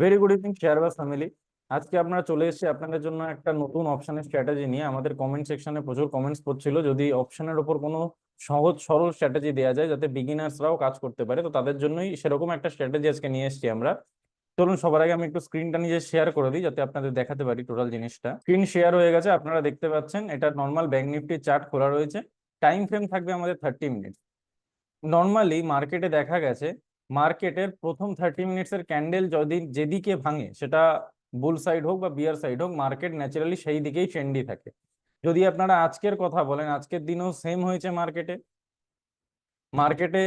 Very good evening শেয়ারবাজ family. আজকে আপনারা চলে এসেছি আপনাদের জন্য একটা নতুন অপশনের স্ট্র্যাটেজি নিয়ে। আমাদের কমেন্ট সেকশনে প্রচুর কমেন্টস করছিল যদি অপশনের ওপর কোনো সহজ সরল স্ট্র্যাটেজি দেওয়া যায় যাতে বিগিনার্সরাও কাজ করতে পারে, তো তাদের জন্যই সেরকম একটা স্ট্র্যাটেজি আজকে নিয়ে এসেছি আমরা। চলুন সবার আগে আমি একটু স্ক্রিনটা নিজে শেয়ার করে দিই যাতে আপনাদের দেখাতে পারি টোটাল জিনিসটা। স্ক্রিন শেয়ার হয়ে গেছে, আপনারা দেখতে পাচ্ছেন এটা নর্মাল ব্যাংক নিফটি চার্ট খোলা রয়েছে। টাইম ফ্রেম থাকবে আমাদের 30 মিনিট। নর্মালি মার্কেটে দেখা গেছে মার্কেটের প্রথম 30 মিনিটসের ক্যান্ডেল যদি যেদিকে ভাঙে, সেটা বুল সাইড হোক বা বিয়ার সাইড হোক, মার্কেট ন্যাচারালি সেই দিকেই ট্রেন্ডি থাকে। যদি আপনারা আজকের কথা বলেন, আজকের দিনেও সেম হয়েছে। মার্কেটে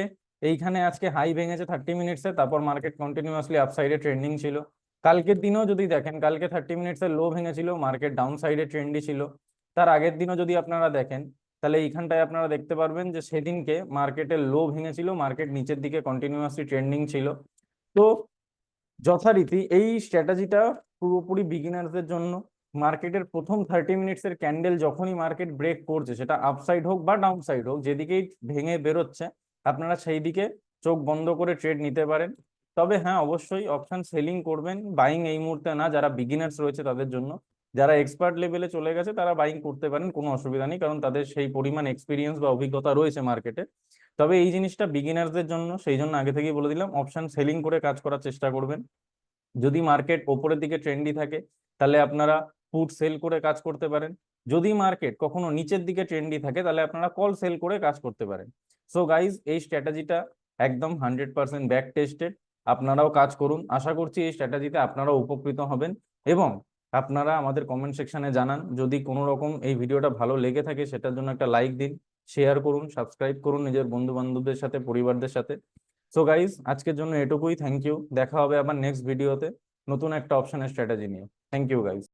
এইখানে আজকে হাই ভেঙেছে 30 মিনিটসে, তারপর মার্কেট কন্টিনিউয়াসলি আপসাইডে ট্রেন্ডিং ছিল। কালকের দিনেও যদি দেখেন, কালকে 30 মিনিটসের লো ভেঙেছিল, মার্কেট ডাউন সাইডে ট্রেন্ডি ছিল। তার আগের দিনও যদি আপনারা দেখেন, তাহলে এইখানটায় আপনারা দেখতে পারবেন যে সেদিনকে মার্কেটের লো ভেঙেছিল, মার্কেট নিচের দিকে কন্টিনিউয়াসলি ট্রেন্ডিং ছিল। তো যথারীতি এই স্ট্র্যাটেজিটা পুরোপুরি বিগিনার্সদের জন্য। মার্কেটের প্রথম 30 মিনিটসের ক্যান্ডেল যখনই মার্কেট ব্রেক করছে, সেটা আপসাইড হোক বা ডাউন সাইড হোক, যেদিকেই ভেঙে বেরোচ্ছে আপনারা সেই দিকে চোখ বন্ধ করে ট্রেড নিতে পারেন। তবে হ্যাঁ, অবশ্যই অপশন সেলিং করবেন, বাইং এই মুহূর্তে না। যারা বিগিনার্স রয়েছে তাদের জন্য, যারা এক্সপার্ট লেভেলে চলে গেছে তারা বাইং করতে পারেন, কোনো অসুবিধা নেই, কারণ তাদের সেই পরিমাণ এক্সপিরিয়েন্স বা অভিজ্ঞতা রয়েছে মার্কেটে। তবে এই জিনিসটা বিগিনার্সদের জন্য, সেই জন্য আগে থেকেই বলে দিলাম অপশন সেলিং করে কাজ করার চেষ্টা করবেন। যদি মার্কেট ওপরের দিকে ট্রেন্ডি থাকে তাহলে আপনারা পুট সেল করে কাজ করতে পারেন। যদি মার্কেট কখনো নিচের দিকে ট্রেন্ডি থাকে তাহলে আপনারা কল সেল করে কাজ করতে পারেন। সো গাইজ, এই স্ট্র্যাটেজিটা একদম 100% ব্যাক টেস্টেড। আপনারাও কাজ করুন, আশা করছি এই স্ট্র্যাটেজিতে আপনারাও উপকৃত হবেন। এবং আপনারা আমাদের কমেন্ট সেকশনে জানান যদি কোনো রকম এই ভিডিওটা ভালো লেগে থাকে, সেটার জন্য একটা লাইক দিন, শেয়ার করুন, সাবস্ক্রাইব করুন নিজের বন্ধু বান্ধবদের সাথে, পরিবারদের সাথে। সো গাইজ, আজকের জন্য এটুকুই। থ্যাংক ইউ, দেখা হবে আবার নেক্সট ভিডিওতে নতুন একটা অপশনের স্ট্র্যাটেজি নিয়ে। Thank you guys.